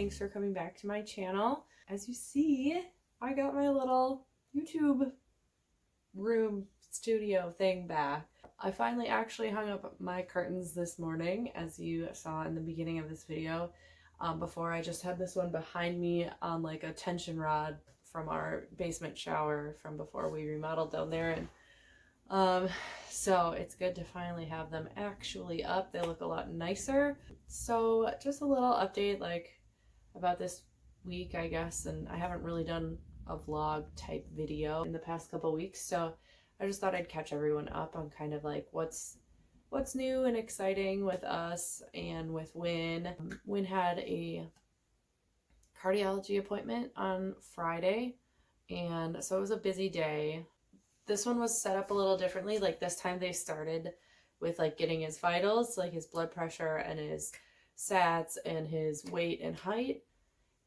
Thanks for coming back to my channel. As you see, I got my little YouTube room studio thing back. I finally actually hung up my curtains this morning, as you saw in the beginning of this video. Before, I just had this one behind me on like a tension rod from our basement shower from before we remodeled down there, and so it's good to finally have them actually up. They look a lot nicer. So just a little update like about this week, I guess, and I haven't really done a vlog type video in the past couple weeks, so I just thought I'd catch everyone up on kind of like what's new and exciting with us and with Wynn. Wynn had a cardiology appointment on Friday, and so it was a busy day. This one was set up a little differently. Like this time they started with like getting his vitals, like his blood pressure and his sats and his weight and height.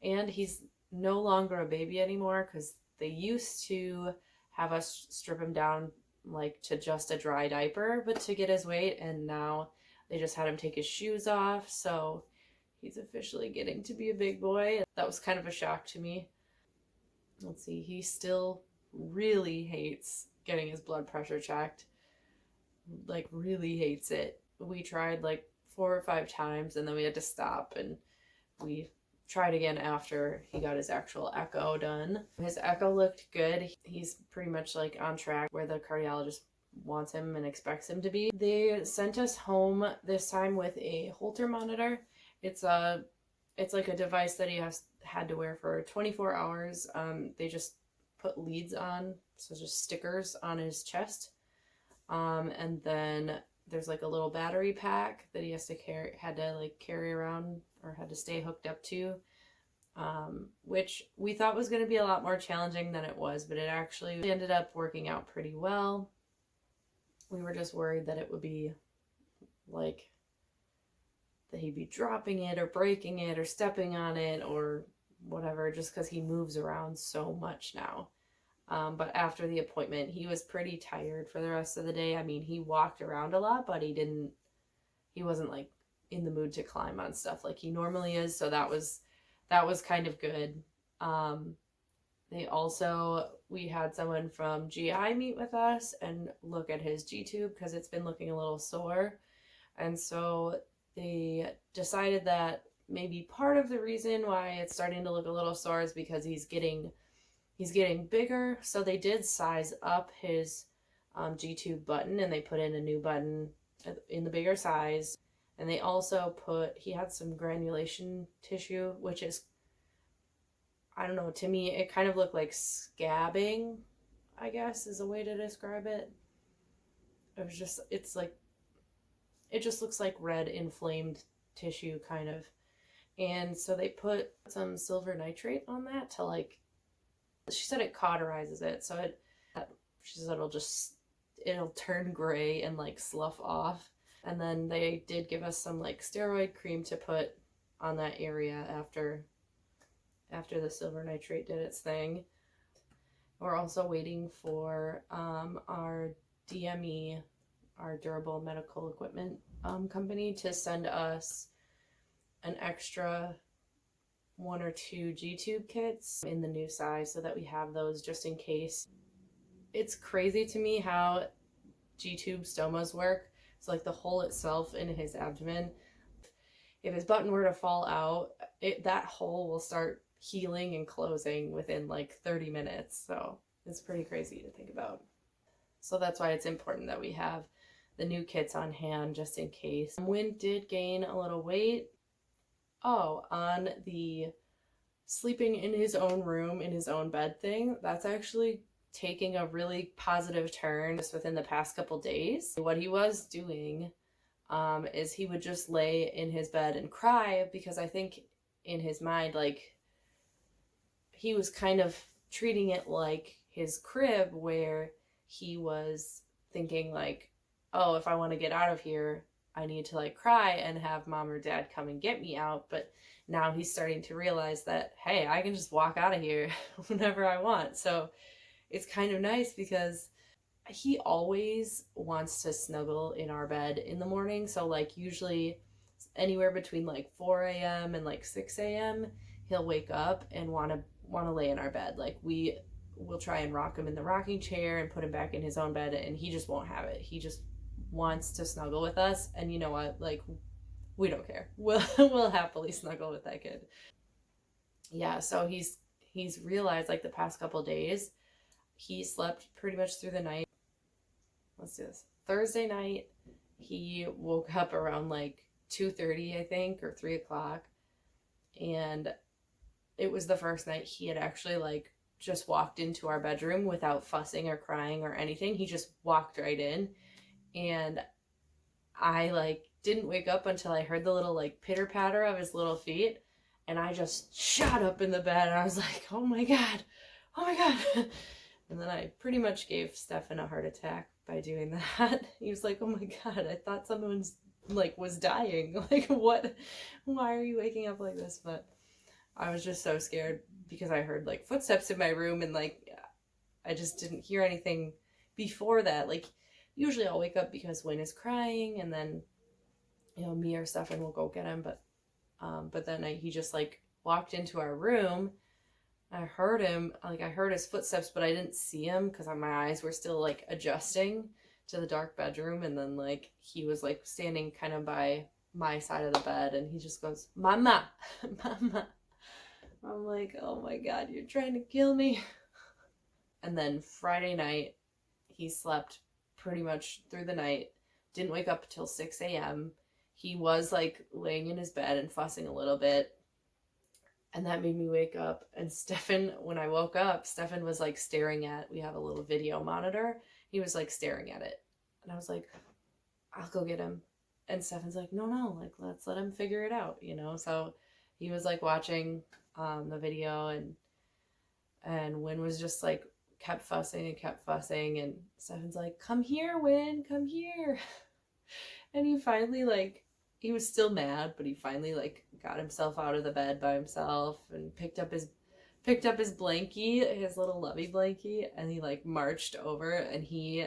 And he's no longer a baby anymore, because they used to have us strip him down like to just a dry diaper, but to get his weight, and now they just had him take his shoes off, so he's officially getting to be a big boy. That was kind of a shock to me. Let's see, he still really hates getting his blood pressure checked, like really hates it. We tried like 4 or 5 times, and then we had to stop, and we tried again after he got his actual echo done. His echo looked good. He's pretty much like on track where the cardiologist wants him and expects him to be. They sent us home this time with a Holter monitor. It's like a device that he had to wear for 24 hours. They just put leads on, so just stickers on his chest. And then there's like a little battery pack that he had to carry around, or had to stay hooked up to, which we thought was going to be a lot more challenging than it was, but it actually ended up working out pretty well. We were just worried that it would be like that he'd be dropping it or breaking it or stepping on it or whatever, just because he moves around so much now. But after the appointment, he was pretty tired for the rest of the day. I mean, he walked around a lot, but he wasn't like in the mood to climb on stuff like he normally is, so that was kind of good. We had someone from GI meet with us and look at his G-tube, because it's been looking a little sore, and so they decided that maybe part of the reason why it's starting to look a little sore is because he's getting bigger. So they did size up his G-tube button, and they put in a new button in the bigger size. And they also he had some granulation tissue, which is, I don't know, to me, it kind of looked like scabbing, I guess is a way to describe it. It just looks like red inflamed tissue kind of. And so they put some silver nitrate on that to she said it cauterizes it. So she said it'll turn gray and slough off. And then they did give us some steroid cream to put on that area after the silver nitrate did its thing. We're also waiting for our DME, our durable medical equipment company, to send us an extra 1 or 2 G-tube kits in the new size, so that we have those just in case. It's crazy to me how G-tube stomas work. So the hole itself in his abdomen, if his button were to fall out, that hole will start healing and closing within 30 minutes. So it's pretty crazy to think about. So that's why it's important that we have the new kits on hand just in case. Wynn did gain a little weight. Oh, on the sleeping in his own room, in his own bed thing, that's actually taking a really positive turn just within the past couple days. What he was doing is he would just lay in his bed and cry, because I think in his mind, he was kind of treating it like his crib, where he was thinking oh, if I want to get out of here, I need to cry and have mom or dad come and get me out. But now he's starting to realize that, hey, I can just walk out of here whenever I want. So it's kind of nice, because he always wants to snuggle in our bed in the morning. So usually anywhere between like 4 a.m. and like 6 a.m. he'll wake up and want to lay in our bed. Like we'll try and rock him in the rocking chair and put him back in his own bed, and he just won't have it. He just wants to snuggle with us, and you know what? Like, we don't care. We'll happily snuggle with that kid. Yeah, so he's realized like the past couple days he slept pretty much through the night. Let's do this. Thursday night he woke up around like 2:30, I think, or 3 o'clock, and it was the first night he had actually like just walked into our bedroom without fussing or crying or anything. He just walked right in, and I like didn't wake up until I heard the little like pitter patter of his little feet, and I just shot up in the bed and I was like, oh my god, oh my god. And then I pretty much gave Stefan a heart attack by doing that. He was like, oh my god, I thought someone's like was dying. Like, what? Why are you waking up like this? But I was just so scared because I heard like footsteps in my room, and like I just didn't hear anything before that. Like, usually I'll wake up because Wayne is crying, and then, you know, me or Stefan will go get him. But then he just like walked into our room. I heard him, like I heard his footsteps, but I didn't see him because my eyes were still like adjusting to the dark bedroom. And then like he was like standing kind of by my side of the bed, and he just goes, "Mama, mama." I'm like, oh my god, you're trying to kill me. And then Friday night, he slept pretty much through the night, didn't wake up until 6 a.m. He was like laying in his bed and fussing a little bit, and that made me wake up. And Stefan, when I woke up, Stefan was like staring at, we have a little video monitor, he was like staring at it, and I was like, I'll go get him. And Stefan's like, no, like let's let him figure it out, you know. So he was like watching the video, and Wynn was just like kept fussing, and Stefan's like, come here, Wynn, come here. And he finally like, he was still mad, but he finally like got himself out of the bed by himself and picked up his blankie, his little lovey blankie, and he like marched over, and he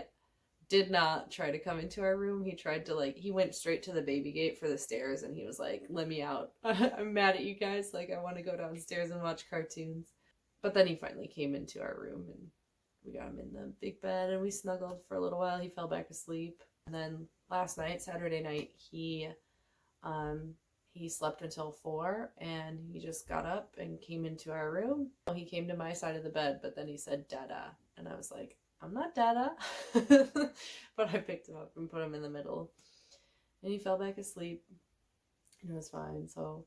did not try to come into our room. He tried to like, he went straight to the baby gate for the stairs, and he was like, let me out. I'm mad at you guys. Like, I want to go downstairs and watch cartoons. But then he finally came into our room, and we got him in the big bed, and we snuggled for a little while. He fell back asleep. And then last night, Saturday night, he slept until 4, and he just got up and came into our room. He came to my side of the bed, but then he said, Dada. And I was like, I'm not Dada. But I picked him up and put him in the middle, and he fell back asleep, and it was fine. So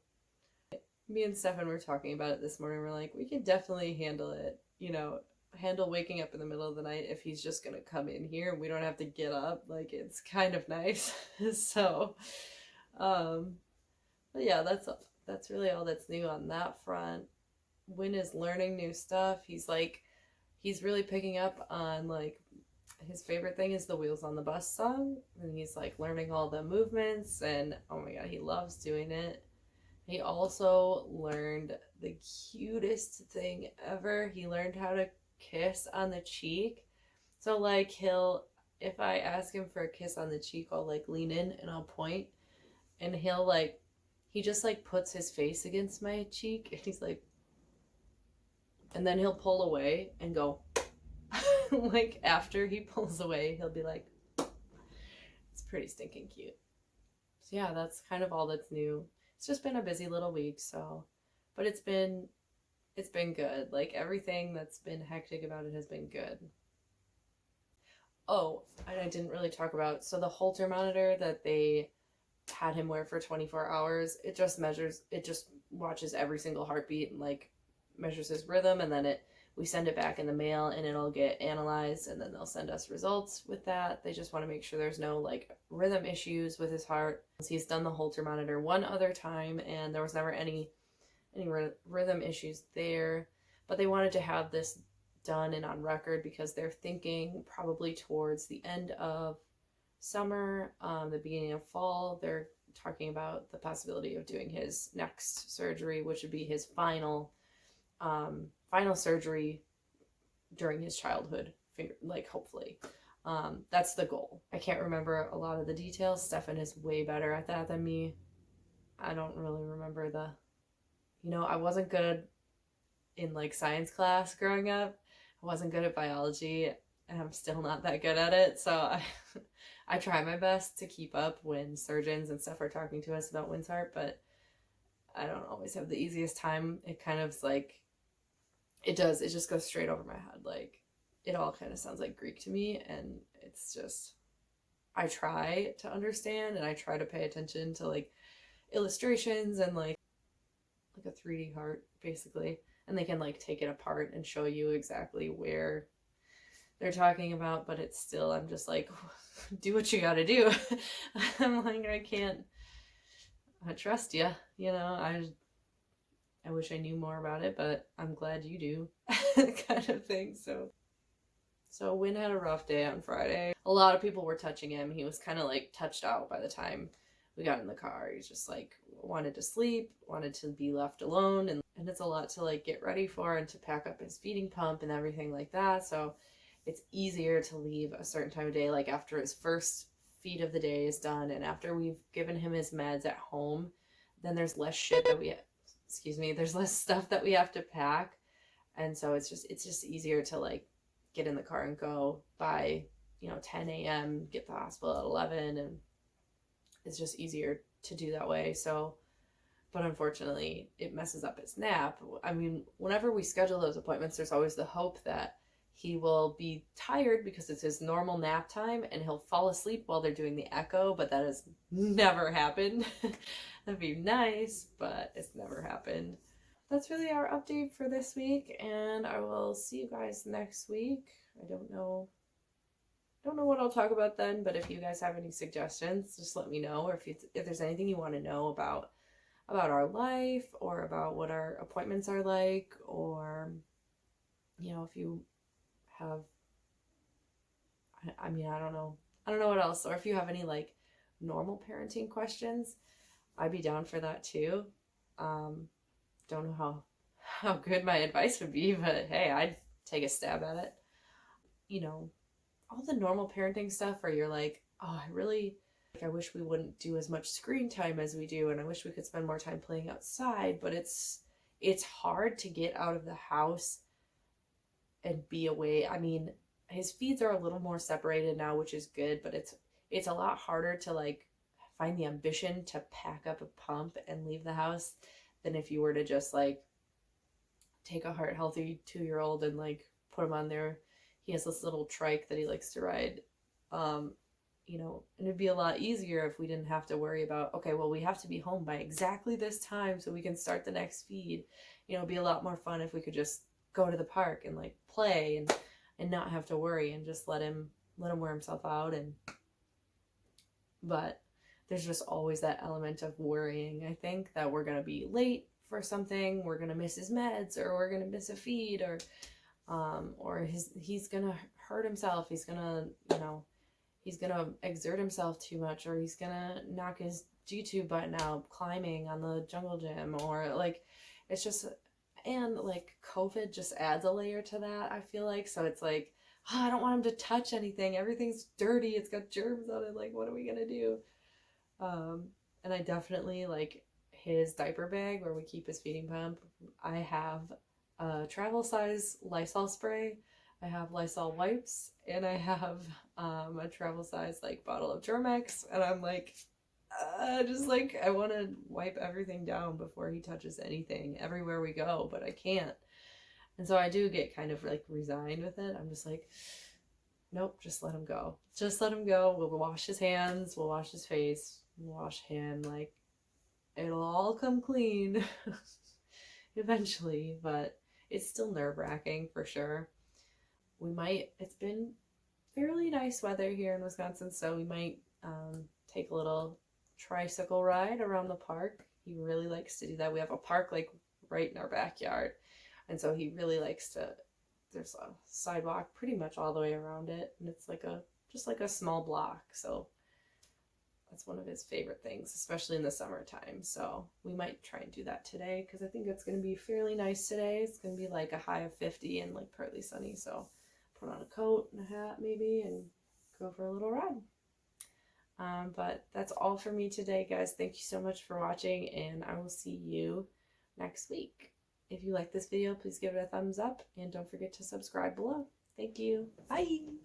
me and Stefan were talking about it this morning. We're like, we could definitely handle it, you know, handle waking up in the middle of the night if he's just gonna come in here and we don't have to get up. Like, it's kind of nice. So but yeah, that's really all that's new on that front. Wynn is learning new stuff. He's really picking up on like, his favorite thing is the Wheels on the Bus song, and he's like learning all the movements, and oh my god, he loves doing it. He also learned the cutest thing ever. He learned how to kiss on the cheek. So like, if I ask him for a kiss on the cheek, I'll like lean in and I'll point, and he just like puts his face against my cheek, and he's like, and then he'll pull away and go like, after he pulls away, he'll be like, it's pretty stinking cute. So yeah, that's kind of all that's new. It's just been a busy little week, so, but it's been good. Like, everything that's been hectic about it has been good. Oh, and I didn't really talk about, so the Holter monitor that they had him wear for 24 hours, it just watches every single heartbeat and like measures his rhythm, and then we send it back in the mail, and it'll get analyzed, and then they'll send us results with that. They just want to make sure there's no like rhythm issues with his heart. He's done the Holter monitor one other time, and there was never any rhythm issues there, but they wanted to have this done and on record because they're thinking probably towards the end of summer, the beginning of fall, they're talking about the possibility of doing his next surgery, which would be his final surgery during his childhood, like, hopefully. That's the goal. I can't remember a lot of the details. Stefan is way better at that than me. I don't really remember I wasn't good in like science class growing up. I wasn't good at biology, and I'm still not that good at it. So I try my best to keep up when surgeons and stuff are talking to us about Winsheart, but I don't always have the easiest time. It kind of like, it just goes straight over my head. Like, it all kind of sounds like Greek to me, and it's just, I try to understand and I try to pay attention to like illustrations and like a 3D heart basically, and they can like take it apart and show you exactly where they're talking about, but it's still, I'm just like, do what you gotta do. I'm like, I trust you, I wish I knew more about it, but I'm glad you do. Kind of thing. So Win had a rough day on Friday. A lot of people were touching him. He was kind of like touched out by the time we got in the car. He's just like wanted to sleep, wanted to be left alone, and it's a lot to like get ready for and to pack up his feeding pump and everything like that. So it's easier to leave a certain time of day, like after his first feed of the day is done and after we've given him his meds at home, then there's less shit that there's less stuff that we have to pack. And so it's just easier to like get in the car and go by 10 a.m., get to the hospital at 11, and it's just easier to do that way. So, but unfortunately it messes up his nap. I mean, whenever we schedule those appointments, there's always the hope that he will be tired because it's his normal nap time and he'll fall asleep while they're doing the echo, but that has never happened. That'd be nice, but it's never happened. That's really our update for this week, and I will see you guys next week. I don't know what I'll talk about then, but if you guys have any suggestions, just let me know, or if there's anything you want to know about our life or about what our appointments are like, or if you have, I mean, I don't know what else, or if you have any like normal parenting questions, I'd be down for that too. Don't know how good my advice would be, but hey, I'd take a stab at it. All the normal parenting stuff where you're like, oh, I wish we wouldn't do as much screen time as we do, and I wish we could spend more time playing outside, but it's hard to get out of the house and be away. I mean, his feeds are a little more separated now, which is good, but it's a lot harder to like find the ambition to pack up a pump and leave the house than if you were to just like take a heart healthy 2-year-old and like put him on there. He has this little trike that he likes to ride. And it'd be a lot easier if we didn't have to worry about, okay, well, we have to be home by exactly this time so we can start the next feed. It'd be a lot more fun if we could just go to the park and like play and not have to worry and just let him wear himself out. But there's just always that element of worrying, I think, that we're going to be late for something, we're going to miss his meds, or we're going to miss a feed, or he's going to hurt himself, he's going to exert himself too much, or he's going to knock his G-tube button out climbing on the jungle gym, or like, it's just, and like COVID just adds a layer to that, I feel like. So it's like, I don't want him to touch anything, everything's dirty, it's got germs on it, like what are we going to do? And I definitely like his diaper bag where we keep his feeding pump. I have a travel size Lysol spray, I have Lysol wipes, and I have a travel size like bottle of Germ-X, and I'm like, just like, I want to wipe everything down before he touches anything everywhere we go, but I can't. And so I do get kind of like resigned with it. I'm just like, nope, just let him go. Just let him go. We'll wash his hands, we'll wash his face, we'll wash him, like, it'll all come clean eventually, but it's still nerve-wracking for sure. It's been fairly nice weather here in Wisconsin, so we might take a little tricycle ride around the park. He really likes to do that. We have a park like right in our backyard, and so he really likes to, there's a sidewalk pretty much all the way around it, and it's like just like a small block, so that's one of his favorite things, especially in the summertime. So we might try and do that today because I think it's going to be fairly nice today. It's going to be like a high of 50 and like partly sunny, so put on a coat and a hat maybe and go for a little ride. But that's all for me today, guys. Thank you so much for watching, and I will see you next week. If you like this video, please give it a thumbs up, and don't forget to subscribe below. Thank you. Bye!